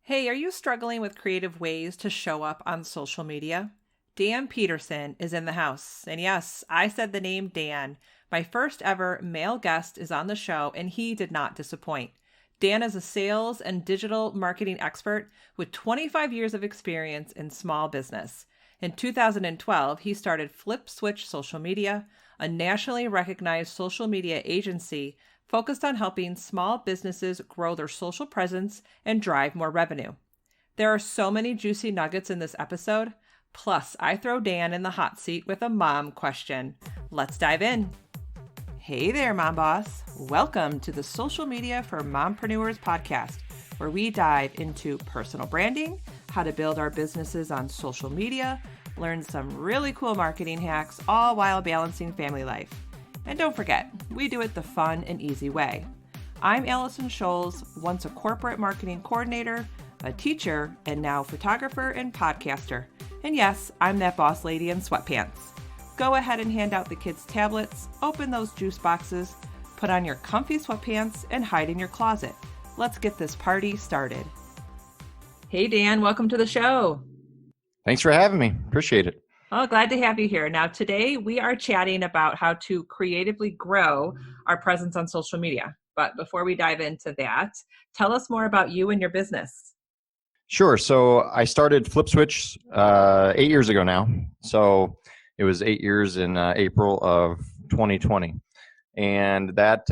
Hey, are you struggling with creative ways to show up on social media? Dan Paterson is in the house. And yes, I said the name Dan. My first ever male guest is on the show, and he did not disappoint. Dan is a sales and digital marketing expert with 25 years of experience in small business. In 2012, he started Flip Switch Social Media, a nationally recognized social media agency focused on helping small businesses grow their social presence and drive more revenue. There are so many juicy nuggets in this episode. Plus, I throw Dan in the hot seat with a mom question. Let's dive in. Hey there, Mom Boss. Welcome to the Social Media for Mompreneurs podcast, where we dive into personal branding, how to build our businesses on social media, learn some really cool marketing hacks, all while balancing family life. And don't forget, we do it the fun and easy way. I'm Allison Scholes, once a corporate marketing coordinator, a teacher, and now photographer and podcaster. And yes, I'm that boss lady in sweatpants. Go ahead and hand out the kids' tablets, open those juice boxes, put on your comfy sweatpants, and hide in your closet. Let's get this party started. Hey, Dan, welcome to the show. Thanks for having me. Appreciate it. Oh, glad to have you here. Now, today we are chatting about how to creatively grow our presence on social media. But before we dive into that, tell us more about you and your business. Sure. So I started Flip Switch 8 years ago now. So it was 8 years in April of 2020. And that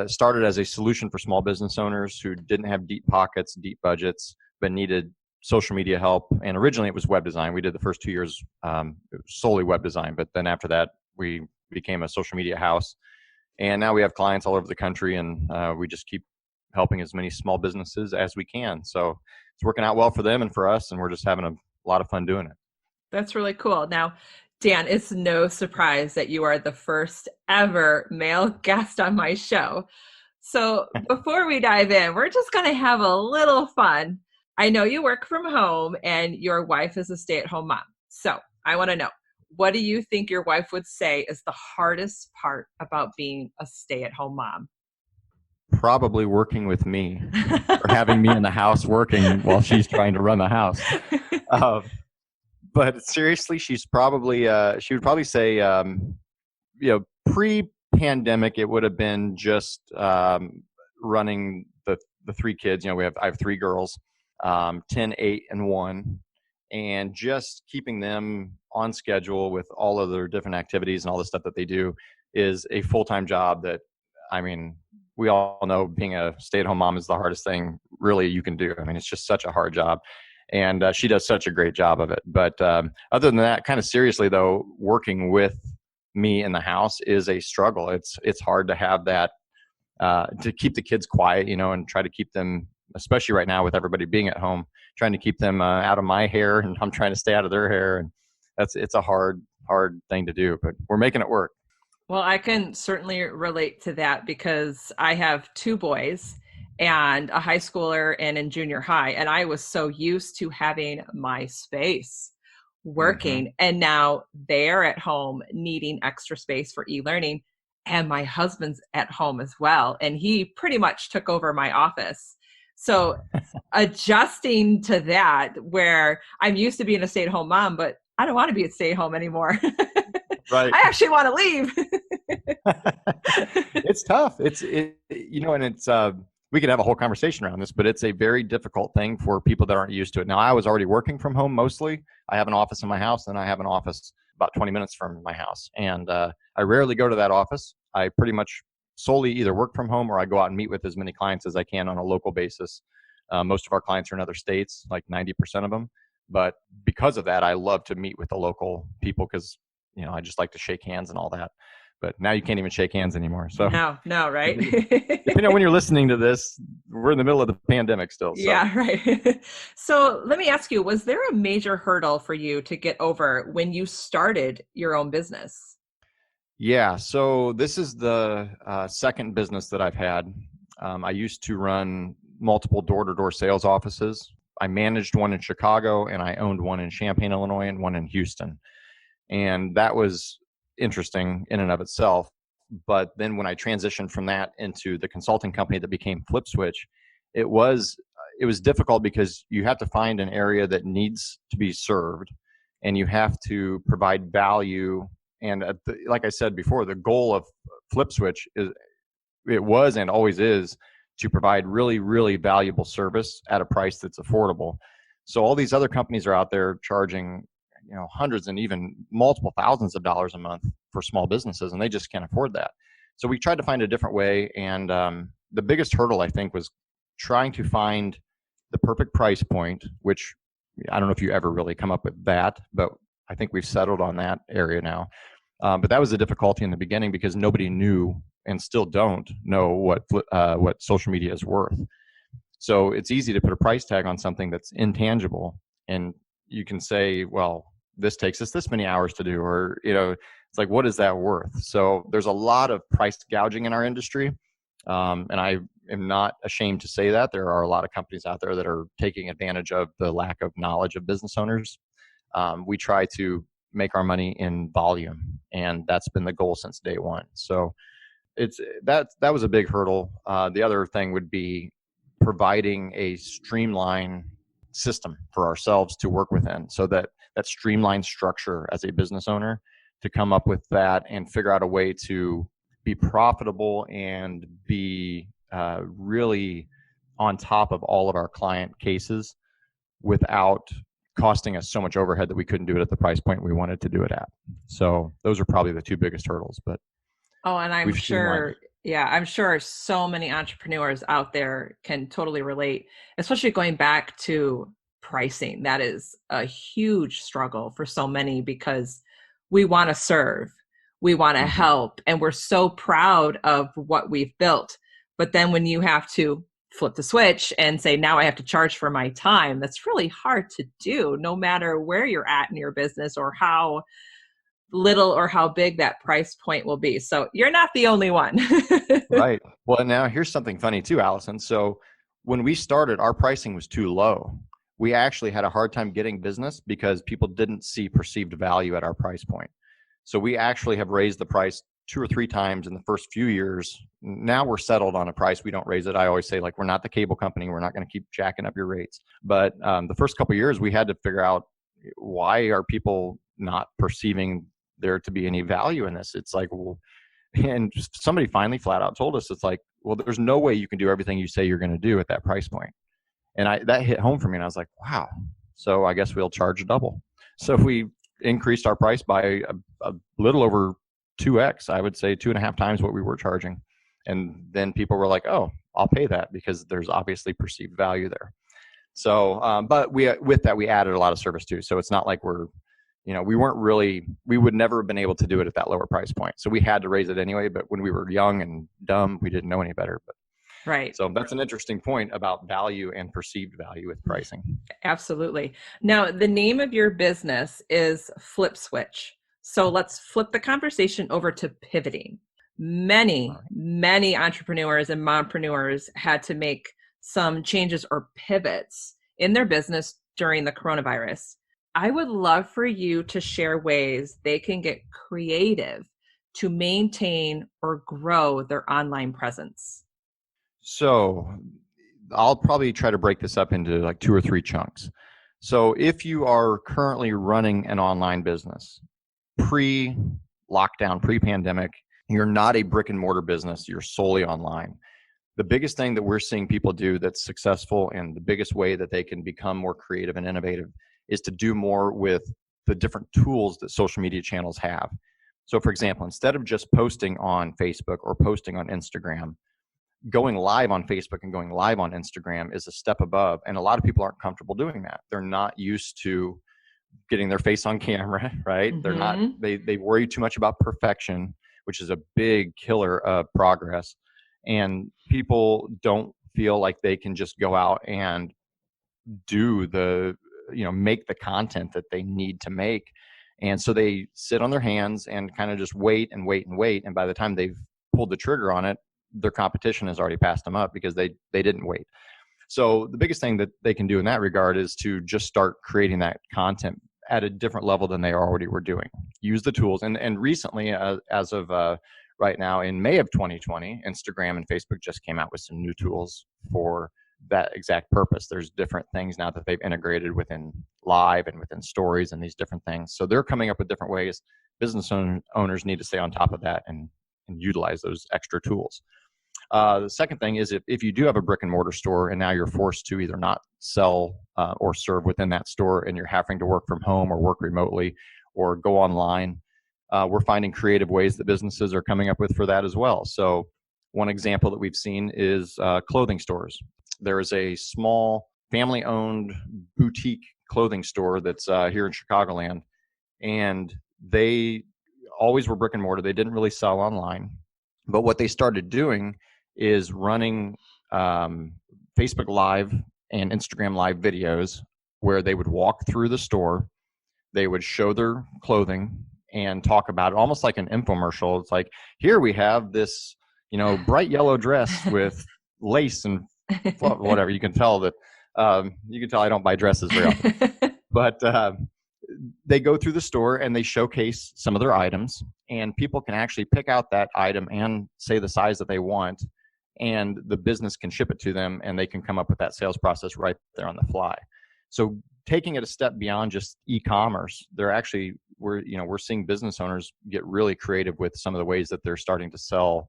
started as a solution for small business owners who didn't have deep pockets, deep budgets, but needed social media help. And originally it was web design. We did the first 2 years solely web design, but then after that we became a social media house. And now we have clients all over the country, and we just keep helping as many small businesses as we can. So it's working out well for them and for us, and we're just having a lot of fun doing it. That's really cool. Now, Dan, it's no surprise that you are the first ever male guest on my show. So before we dive in, we're just going to have a little fun. I know you work from home and your wife is a stay-at-home mom. So I want to know, what do you think your wife would say is the hardest part about being a stay-at-home mom? Probably working with me or having me in the house working while she's trying to run the house. But seriously, she would probably say, pre-pandemic, it would have been just running the three kids. I have three girls. 10, 8, and 1, and just keeping them on schedule with all of their different activities and all the stuff that they do is a full-time job that, we all know being a stay-at-home mom is the hardest thing really you can do. It's just such a hard job, and she does such a great job of it. But other than that, kind of seriously though, working with me in the house is a struggle. It's hard to have that, to keep the kids quiet, and try to keep them, especially right now with everybody being at home, trying to keep them out of my hair, and I'm trying to stay out of their hair. And it's a hard thing to do, but we're making it work. Well, I can certainly relate to that because I have two boys and a high schooler and in junior high. And I was so used to having my space working. Mm-hmm. And now they're at home needing extra space for e-learning. And my husband's at home as well. And he pretty much took over my office. So adjusting to that, where I'm used to being a stay-at-home mom, but I don't want to be a stay-at-home anymore. Right. I actually want to leave. It's tough. And it's, we could have a whole conversation around this, but it's a very difficult thing for people that aren't used to it. Now, I was already working from home mostly. I have an office in my house, and I have an office about 20 minutes from my house. And I rarely go to that office. I pretty much solely either work from home or I go out and meet with as many clients as I can on a local basis. Most of our clients are in other states, like 90% of them. But because of that, I love to meet with the local people because, I just like to shake hands and all that. But now you can't even shake hands anymore. So no, right? Depending on when you're listening to this, we're in the middle of the pandemic still. So. Yeah, right. So let me ask you, was there a major hurdle for you to get over when you started your own business? Yeah, so this is the second business that I've had. I used to run multiple door-to-door sales offices. I managed one in Chicago, and I owned one in Champaign, Illinois, and one in Houston. And that was interesting in and of itself. But then when I transitioned from that into the consulting company that became Flip Switch, it was it was difficult because you have to find an area that needs to be served, and you have to provide value. And like I said before, the goal of Flip Switch was and always is to provide really, really valuable service at a price that's affordable. So all these other companies are out there charging, hundreds and even multiple thousands of dollars a month for small businesses, and they just can't afford that. So we tried to find a different way, and the biggest hurdle, I think, was trying to find the perfect price point, which I don't know if you ever really come up with that, but I think we've settled on that area now. But that was a difficulty in the beginning because nobody knew, and still don't know, what social media is worth. So it's easy to put a price tag on something that's intangible, and you can say, well, this takes us this many hours to do, or it's like, what is that worth? So there's a lot of price gouging in our industry, and I am not ashamed to say that there are a lot of companies out there that are taking advantage of the lack of knowledge of business owners. We try to make our money in volume, and that's been the goal since day one. So that was a big hurdle. The other thing would be providing a streamline system for ourselves to work within, so that streamlined structure as a business owner, to come up with that and figure out a way to be profitable and be really on top of all of our client cases without costing us so much overhead that we couldn't do it at the price point we wanted to do it at. So those are probably the two biggest hurdles. But and I'm sure, I'm sure so many entrepreneurs out there can totally relate, especially going back to pricing. That is a huge struggle for so many, because we want to serve, we want to help, and we're so proud of what we've built. But then when you have to flip the switch and say, now I have to charge for my time, that's really hard to do, no matter where you're at in your business or how little or how big that price point will be. So you're not the only one. Right. Well, now here's something funny too, Allison. So when we started, our pricing was too low. We actually had a hard time getting business because people didn't see perceived value at our price point. So we actually have raised the price 2 or 3 times in the first few years. Now we're settled on a price. We don't raise it. I always say, like, we're not the cable company. We're not going to keep jacking up your rates. But the first couple of years, we had to figure out, why are people not perceiving there to be any value in this? It's like, well, and somebody finally flat out told us, it's like, well, there's no way you can do everything you say you're going to do at that price point. And that hit home for me. And I was like, wow, so I guess we'll charge double. So we increased our price by a little over 2x, I would say 2.5 times what we were charging. And then people were like, oh, I'll pay that, because there's obviously perceived value there. So, but with that, we added a lot of service too. So it's not like we would never have been able to do it at that lower price point. So we had to raise it anyway. But when we were young and dumb, we didn't know any better. But right. So that's an interesting point about value and perceived value with pricing. Absolutely. Now, the name of your business is Flip Switch. So let's flip the conversation over to pivoting. Many entrepreneurs and mompreneurs had to make some changes or pivots in their business during the coronavirus. I would love for you to share ways they can get creative to maintain or grow their online presence. So I'll probably try to break this up into like 2 or 3 chunks. So if you are currently running an online business, pre-lockdown, pre-pandemic, you're not a brick and mortar business, you're solely online. The biggest thing that we're seeing people do that's successful, and the biggest way that they can become more creative and innovative, is to do more with the different tools that social media channels have. So for example, instead of just posting on Facebook or posting on Instagram, going live on Facebook and going live on Instagram is a step above. And a lot of people aren't comfortable doing that. They're not used to getting their face on camera, right? They're not, they worry too much about perfection, which is a big killer of progress. And people don't feel like they can just go out and do make the content that they need to make. And so they sit on their hands and kind of just wait and wait and wait. And by the time they've pulled the trigger on it, their competition has already passed them up because they didn't wait. So the biggest thing that they can do in that regard is to just start creating that content at a different level than they already were doing. Use the tools. And recently, as of right now in May of 2020, Instagram and Facebook just came out with some new tools for that exact purpose. There's different things now that they've integrated within live and within stories and these different things. So they're coming up with different ways. Business owners need to stay on top of that and utilize those extra tools. The second thing is if you do have a brick and mortar store and now you're forced to either not sell or serve within that store and you're having to work from home or work remotely or go online, we're finding creative ways that businesses are coming up with for that as well. So one example that we've seen is clothing stores. There is a small family-owned boutique clothing store that's here in Chicagoland, and they always were brick and mortar. They didn't really sell online, but what they started doing is running Facebook Live and Instagram Live videos where they would walk through the store, they would show their clothing and talk about it, almost like an infomercial. It's like, here we have this, bright yellow dress with lace and whatever. You can tell that, I don't buy dresses very often, but they go through the store and they showcase some of their items, and people can actually pick out that item and say the size that they want, and the business can ship it to them and they can come up with that sales process right there on the fly. So taking it a step beyond just e-commerce, we're seeing business owners get really creative with some of the ways that they're starting to sell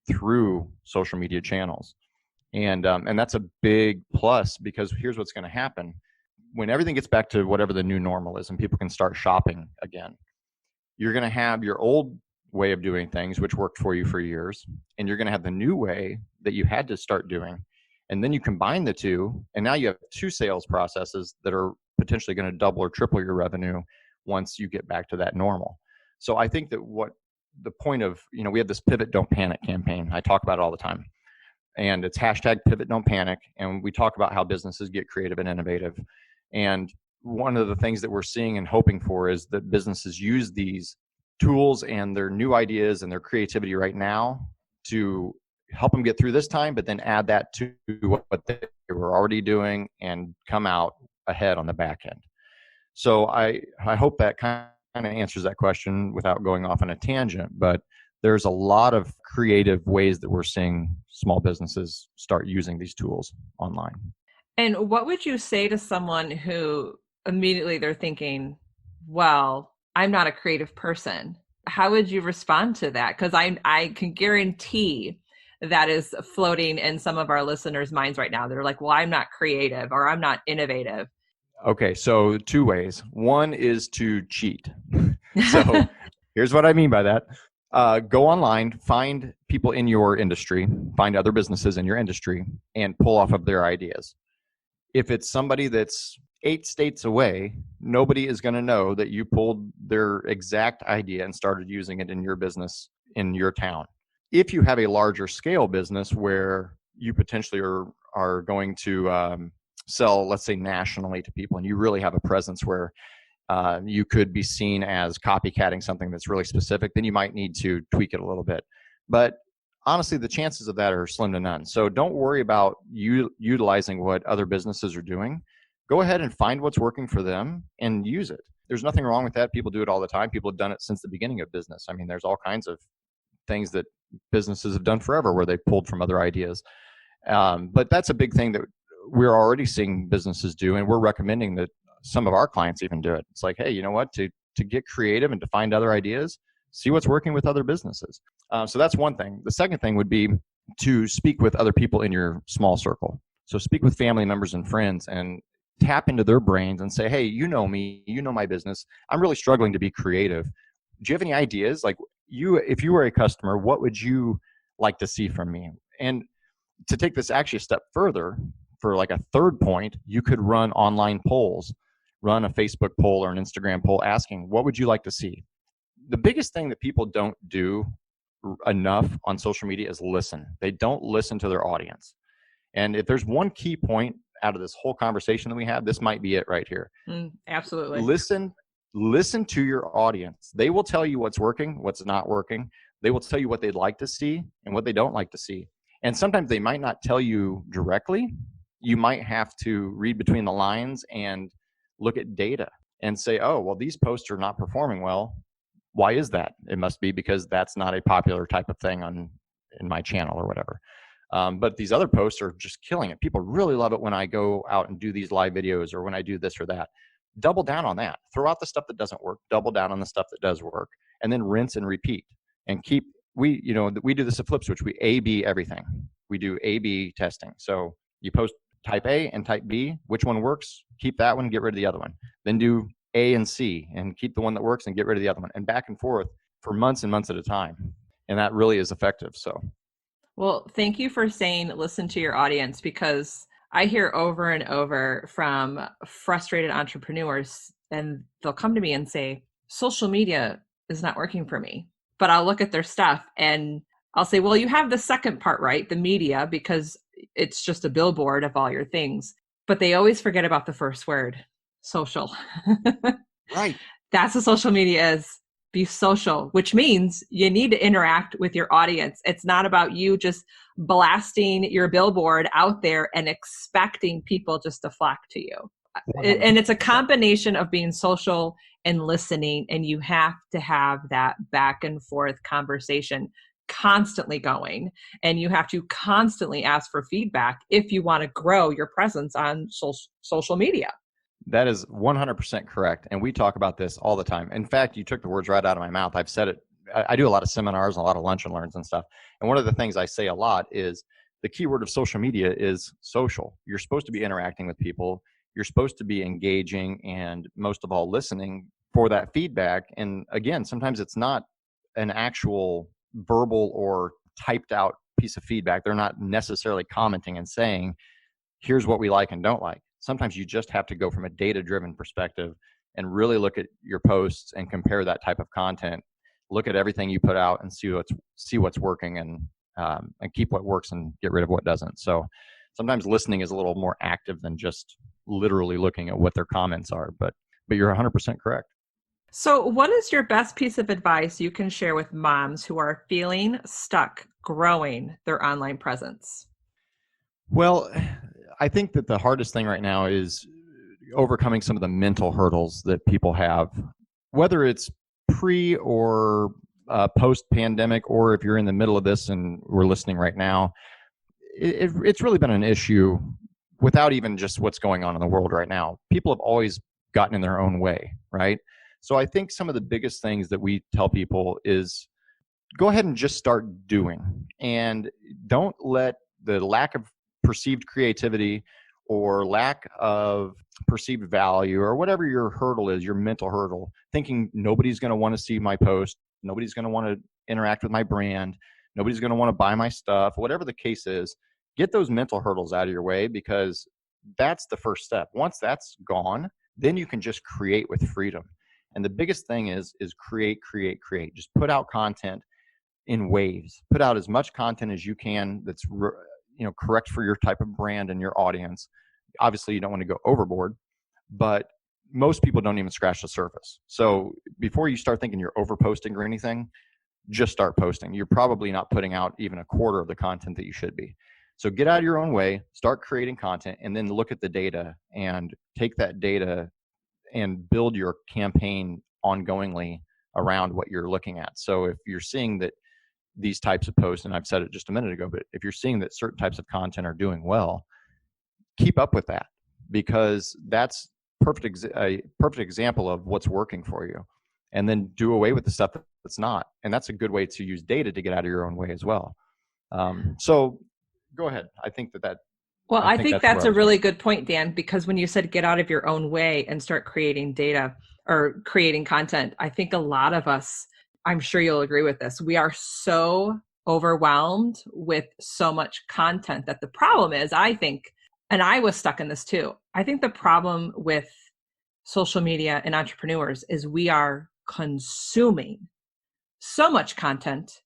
through social media channels. And that's a big plus, because here's what's going to happen. When everything gets back to whatever the new normal is and people can start shopping again, you're going to have your old way of doing things, which worked for you for years, and you're going to have the new way that you had to start doing. And then you combine the two, and now you have two sales processes that are potentially going to double or triple your revenue once you get back to that normal. So I think that what the point of, we have this Pivot Don't Panic campaign. I talk about it all the time. And it's #Pivot Don't Panic. And we talk about how businesses get creative and innovative. And one of the things that we're seeing and hoping for is that businesses use these tools and their new ideas and their creativity right now to help them get through this time, but then add that to what they were already doing and come out ahead on the back end. So I hope that kind of answers that question without going off on a tangent, but there's a lot of creative ways that we're seeing small businesses start using these tools online. And what would you say to someone who immediately they're thinking, well, I'm not a creative person? How would you respond to that? Because I can guarantee that is floating in some of our listeners' minds right now. They're like, well, I'm not creative or I'm not innovative. Okay, so two ways. One is to cheat. So here's what I mean by that. Go online, find people in your industry, find other businesses in your industry, and pull off of their ideas. If it's somebody that's 8 states away, nobody is going to know that you pulled their exact idea and started using it in your business in your town. If you have a larger scale business where you potentially are going to sell, let's say, nationally to people, and you really have a presence where you could be seen as copycatting something that's really specific, then you might need to tweak it a little bit. But honestly, the chances of that are slim to none. So don't worry about utilizing what other businesses are doing. Go ahead and find what's working for them and use it. There's nothing wrong with that. People do it all the time. People have done it since the beginning of business. I mean, there's all kinds of things that businesses have done forever where they pulled from other ideas. But that's a big thing that we're already seeing businesses do, and we're recommending that some of our clients even do it. It's like, hey, you know what? To get creative and to find other ideas, see what's working with other businesses. So that's one thing. The second thing would be to speak with other people in your small circle. So speak with family members and friends and tap into their brains and say, hey, you know me, you know my business. I'm really struggling to be creative. Do you have any ideas? Like, if you were a customer, what would you like to see from me? And to take this actually a step further, for like a third point, you could run online polls, run a Facebook poll or an Instagram poll asking, what would you like to see? The biggest thing that people don't do enough on social media is listen. They don't listen to their audience. And if there's one key point out of this whole conversation that we had, this might be it right here. Absolutely. Listen to your audience. They will tell you what's working, what's not working. They will tell you what they'd like to see and what they don't like to see. And sometimes they might not tell you directly. You might have to read between the lines and look at data and say, oh, well, these posts are not performing well. Why is that? It must be because that's not a popular type of thing in my channel or whatever. But these other posts are just killing it. People really love it when I go out and do these live videos or when I do this or that. Double down on that. Throw out the stuff that doesn't work. Double down on the stuff that does work, and then rinse and repeat. And we do this at Flip Switch. We A/B everything. We do A/B testing. So you post type A and type B. Which one works? Keep that one. Get rid of the other one. Then do A and C and keep the one that works and get rid of the other one. And back and forth for months and months at a time. And that really is effective. So. Well, thank you for saying listen to your audience, because I hear over and over from frustrated entrepreneurs, and they'll come to me and say, social media is not working for me. But I'll look at their stuff and I'll say, well, you have the second part right, the media, because it's just a billboard of all your things. But they always forget about the first word, social. Right. That's what social media is. Be social, which means you need to interact with your audience. It's not about you just blasting your billboard out there and expecting people just to flock to you. 100%. And it's a combination of being social and listening, and you have to have that back and forth conversation constantly going, and you have to constantly ask for feedback if you want to grow your presence on social media. That is 100% correct. And we talk about this all the time. In fact, you took the words right out of my mouth. I've said it. I do a lot of seminars and a lot of lunch and learns and stuff. And one of the things I say a lot is the key word of social media is social. You're supposed to be interacting with people. You're supposed to be engaging and most of all listening for that feedback. And again, sometimes it's not an actual verbal or typed out piece of feedback. They're not necessarily commenting and saying, here's what we like and don't like. Sometimes you just have to go from a data-driven perspective and really look at your posts and compare that type of content. Look at everything you put out and see what's working and keep what works and get rid of what doesn't. So sometimes listening is a little more active than just literally looking at what their comments are. But you're 100% correct. So what is your best piece of advice you can share with moms who are feeling stuck growing their online presence? Well, I think that the hardest thing right now is overcoming some of the mental hurdles that people have, whether it's pre or post-pandemic, or if you're in the middle of this and we're listening right now. It's really been an issue without even just what's going on in the world right now. People have always gotten in their own way, right? So I think some of the biggest things that we tell people is go ahead and just start doing, and don't let the lack of perceived creativity or lack of perceived value or whatever your hurdle is, your mental hurdle, thinking nobody's going to want to see my post, nobody's going to want to interact with my brand, nobody's going to want to buy my stuff, whatever the case is, get those mental hurdles out of your way, because that's the first step. Once that's gone, then you can just create with freedom. And the biggest thing is create. Just put out content in waves. Put out as much content as you can that's correct for your type of brand and your audience. Obviously, you don't want to go overboard, but most people don't even scratch the surface. So before you start thinking you're overposting or anything, just start posting. You're probably not putting out even a quarter of the content that you should be. So get out of your own way, start creating content, and then look at the data and take that data and build your campaign ongoingly around what you're looking at. So if you're seeing that these types of posts, and I've said it just a minute ago, but if you're seeing that certain types of content are doing well, keep up with that, because that's a perfect example of what's working for you. And then do away with the stuff that's not. And that's a good way to use data to get out of your own way as well. So go ahead. I think I think that's a really good point, Dan, because when you said get out of your own way and start creating data or creating content, I think a lot of us, I'm sure you'll agree with this, we are so overwhelmed with so much content that the problem is, I think, and I was stuck in this too, I think the problem with social media and entrepreneurs is we are consuming so much content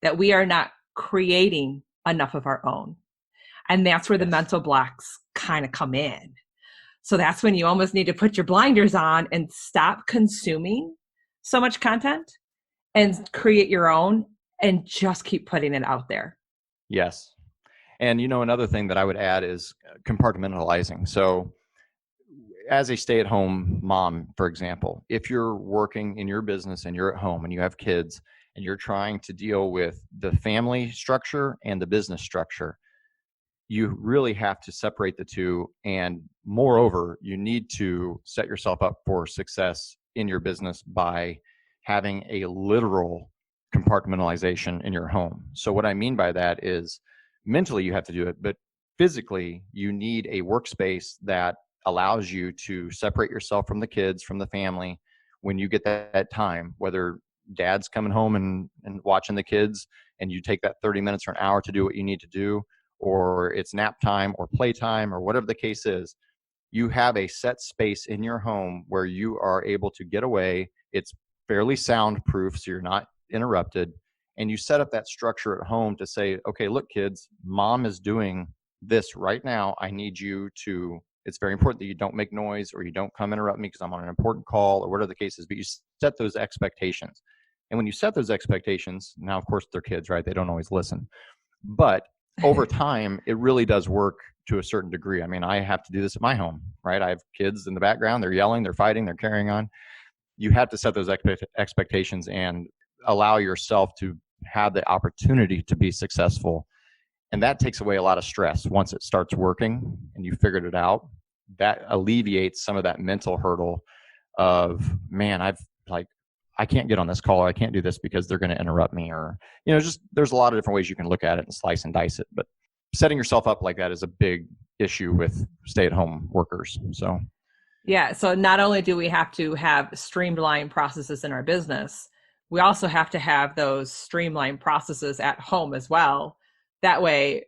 that we are not creating enough of our own. And that's where the mental blocks kind of come in. So that's when you almost need to put your blinders on and stop consuming so much content and create your own and just keep putting it out there. Yes. And another thing that I would add is compartmentalizing. So as a stay-at-home mom, for example, if you're working in your business and you're at home and you have kids and you're trying to deal with the family structure and the business structure, you really have to separate the two. And moreover, you need to set yourself up for success in your business by having a literal compartmentalization in your home. So what I mean by that is mentally you have to do it, but physically you need a workspace that allows you to separate yourself from the kids, from the family, when you get that time, whether dad's coming home and watching the kids and you take that 30 minutes or an hour to do what you need to do, or it's nap time or playtime or whatever the case is, you have a set space in your home where you are able to get away. It's fairly soundproof, so you're not interrupted. And you set up that structure at home to say, okay, look, kids, mom is doing this right now. I need you to, it's very important that you don't make noise or you don't come interrupt me because I'm on an important call or whatever the case is, but you set those expectations. And when you set those expectations, now, of course, they're kids, right? They don't always listen. But over time, it really does work to a certain degree. I mean, I have to do this at my home, right? I have kids in the background. They're yelling, they're fighting, they're carrying on. You have to set those expectations and allow yourself to have the opportunity to be successful. And that takes away a lot of stress once it starts working and you figured it out. That alleviates some of that mental hurdle of, man, I can't get on this call or I can't do this because they're going to interrupt me, or, just there's a lot of different ways you can look at it and slice and dice it. But setting yourself up like that is a big issue with stay-at-home workers. So, yeah. So not only do we have to have streamlined processes in our business, we also have to have those streamlined processes at home as well. That way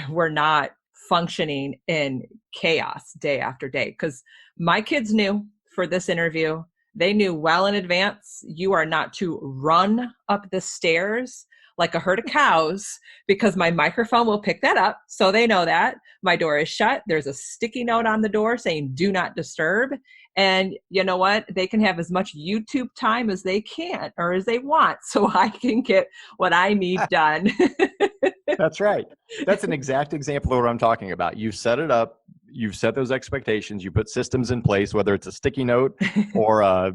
we're not functioning in chaos day after day. Because my kids knew for this interview, they knew well in advance, you are not to run up the stairs like a herd of cows, because my microphone will pick that up. So they know that my door is shut. There's a sticky note on the door saying do not disturb. And you know what? They can have as much YouTube time as they can or as they want, so I can get what I need done. That's right. That's an exact example of what I'm talking about. You've set it up. You've set those expectations. You put systems in place, whether it's a sticky note or a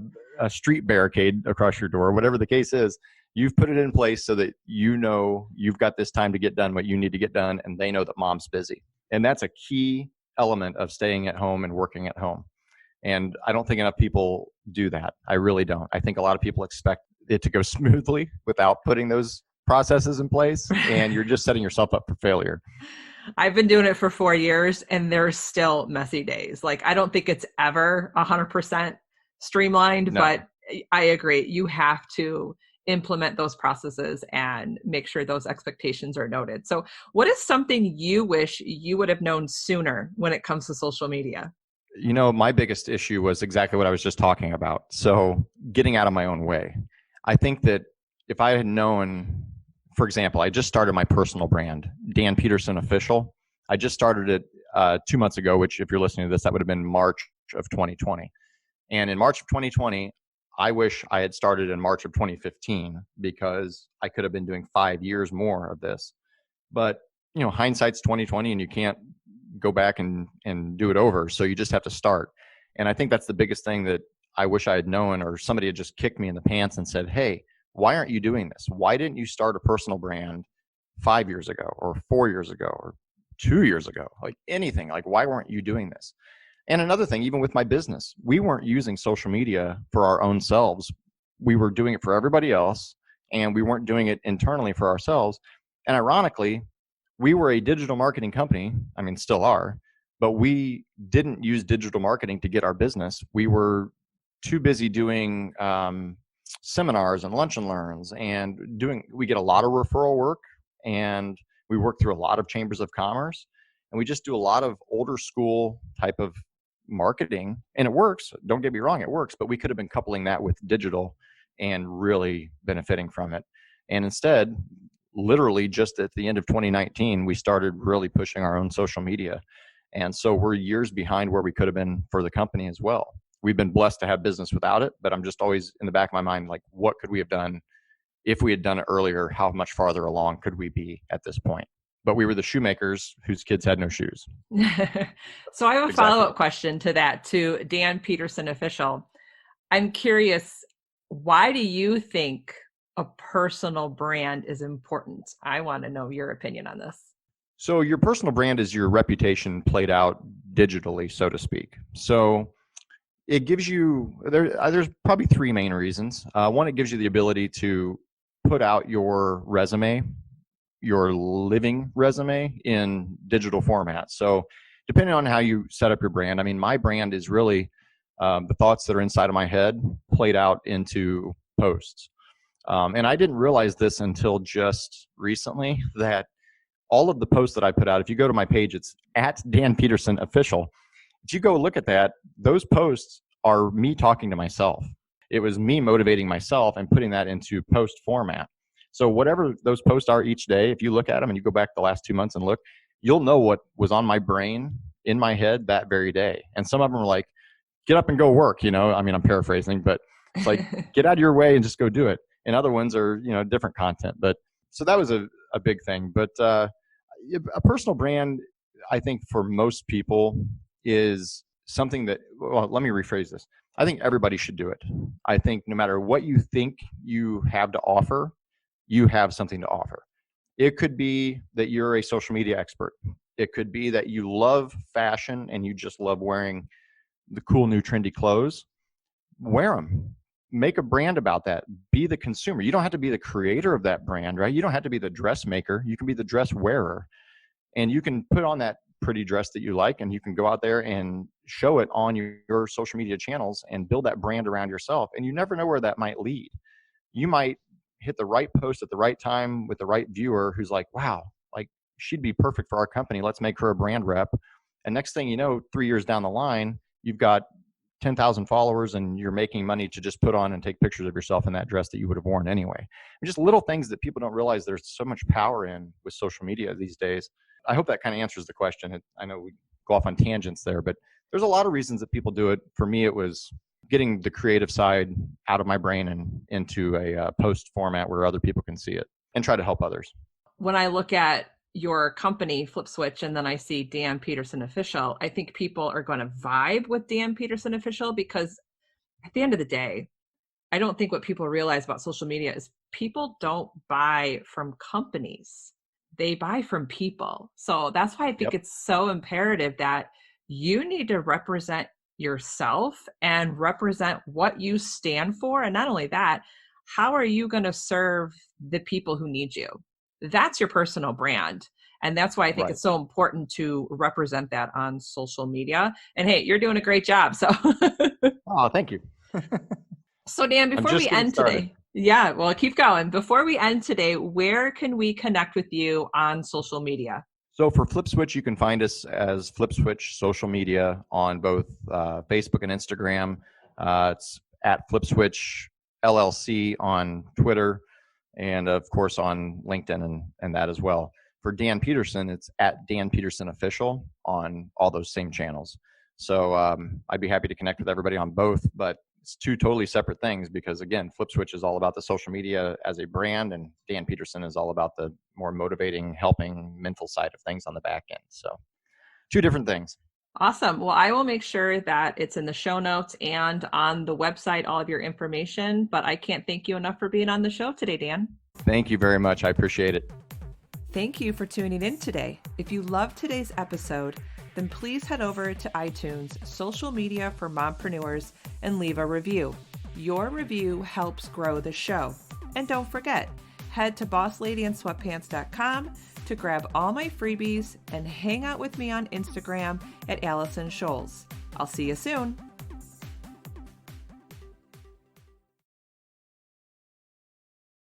street barricade across your door, whatever the case is. You've put it in place so that you've got this time to get done what you need to get done, and they know that mom's busy. And that's a key element of staying at home and working at home. And I don't think enough people do that. I really don't. I think a lot of people expect it to go smoothly without putting those processes in place, and you're just setting yourself up for failure. I've been doing it for 4 years and there's still messy days. Like, I don't think it's ever 100% streamlined, but I agree. You have to implement those processes and make sure those expectations are noted. So what is something you wish you would have known sooner when it comes to social media? My biggest issue was exactly what I was just talking about. So getting out of my own way. I think that if I had known, for example, I just started my personal brand, Dan Paterson Official. I just started it 2 months ago, which if you're listening to this, that would have been March of 2020. And in March of 2020, I wish I had started in March of 2015, because I could have been doing 5 years more of this. But, hindsight's 2020 and you can't go back and do it over. So you just have to start. And I think that's the biggest thing that I wish I had known, or somebody had just kicked me in the pants and said, hey, why aren't you doing this? Why didn't you start a personal brand 5 years ago or 4 years ago or 2 years ago? Like anything, like why weren't you doing this? And another thing, even with my business, we weren't using social media for our own selves. We were doing it for everybody else, and we weren't doing it internally for ourselves. And ironically, we were a digital marketing company. I mean, still are, but we didn't use digital marketing to get our business. We were too busy doing seminars and lunch and learns, and we get a lot of referral work, and we work through a lot of chambers of commerce, and we just do a lot of older school type of marketing, and it works. Don't get me wrong, it works, but we could have been coupling that with digital and really benefiting from it. And instead, literally just at the end of 2019, we started really pushing our own social media. And so we're years behind where we could have been for the company as well. We've been blessed to have business without it, but I'm just always in the back of my mind, like, what could we have done if we had done it earlier? How much farther along could we be at this point? But we were the shoemakers whose kids had no shoes. So I have a follow-up question to that, to Dan Paterson Official. I'm curious, why do you think a personal brand is important? I want to know your opinion on this. So your personal brand is your reputation played out digitally, so to speak. So it gives you, there's probably three main reasons. One, it gives you the ability to put out your resume, your living resume in digital format. So depending on how you set up your brand, I mean, my brand is really the thoughts that are inside of my head played out into posts. And I didn't realize this until just recently, that all of the posts that I put out, if you go to my page, it's at Dan Paterson Official. If you go look at that, those posts are me talking to myself. It was me motivating myself and putting that into post format. So whatever those posts are each day, if you look at them and you go back the last 2 months and look, you'll know what was on my brain, in my head that very day. And some of them are like, get up and go work, I mean, I'm paraphrasing, but it's like, get out of your way and just go do it. And other ones are, different content. But so that was a big thing. But a personal brand, I think for most people is something that, well, let me rephrase this. I think everybody should do it. I think no matter what you think you have to offer, you have something to offer. It could be that you're a social media expert. It could be that you love fashion and you just love wearing the cool new trendy clothes. Wear them. Make a brand about that. Be the consumer. You don't have to be the creator of that brand, right? You don't have to be the dressmaker. You can be the dress wearer. And you can put on that pretty dress that you like, and you can go out there and show it on your social media channels and build that brand around yourself. And you never know where that might lead. You might hit the right post at the right time with the right viewer who's like, wow, like she'd be perfect for our company. Let's make her a brand rep. And next thing you know, 3 years down the line, you've got 10,000 followers and you're making money to just put on and take pictures of yourself in that dress that you would have worn anyway. And just little things that people don't realize there's so much power in with social media these days. I hope that kind of answers the question. I know we go off on tangents there, but there's a lot of reasons that people do it. For me, it was getting the creative side out of my brain and into a post format where other people can see it and try to help others. When I look at your company, Flip Switch, and then I see Dan Paterson Official, I think people are going to vibe with Dan Paterson Official, because at the end of the day, I don't think what people realize about social media is people don't buy from companies. They buy from people. So that's why I think it's so imperative that you need to represent yourself and represent what you stand for. And not only that, how are you going to serve the people who need you? That's your personal brand. And that's why I think it's so important to represent that on social media. And hey, you're doing a great job. So oh, thank you. So Dan, before we end today, keep going. Before we end today, where can we connect with you on social media? So for Flip Switch, you can find us as Flip Switch Social Media on both Facebook and Instagram. It's at Flip Switch LLC on Twitter, and of course on LinkedIn and that as well. For Dan Paterson, it's at Dan Paterson Official on all those same channels. So I'd be happy to connect with everybody on both, but it's two totally separate things because, again, Flip Switch is all about the social media as a brand, and Dan Paterson is all about the more motivating, helping, mental side of things on the back end. So two different things. Awesome. Well, I will make sure that it's in the show notes and on the website, all of your information, but I can't thank you enough for being on the show today, Dan. Thank you very much. I appreciate it. Thank you for tuning in today. If you loved today's episode, then please head over to iTunes, Social Media for Mompreneurs, and leave a review. Your review helps grow the show. And don't forget, head to bossladyandsweatpants.com to grab all my freebies and hang out with me on Instagram at Allison Scholes. I'll see you soon.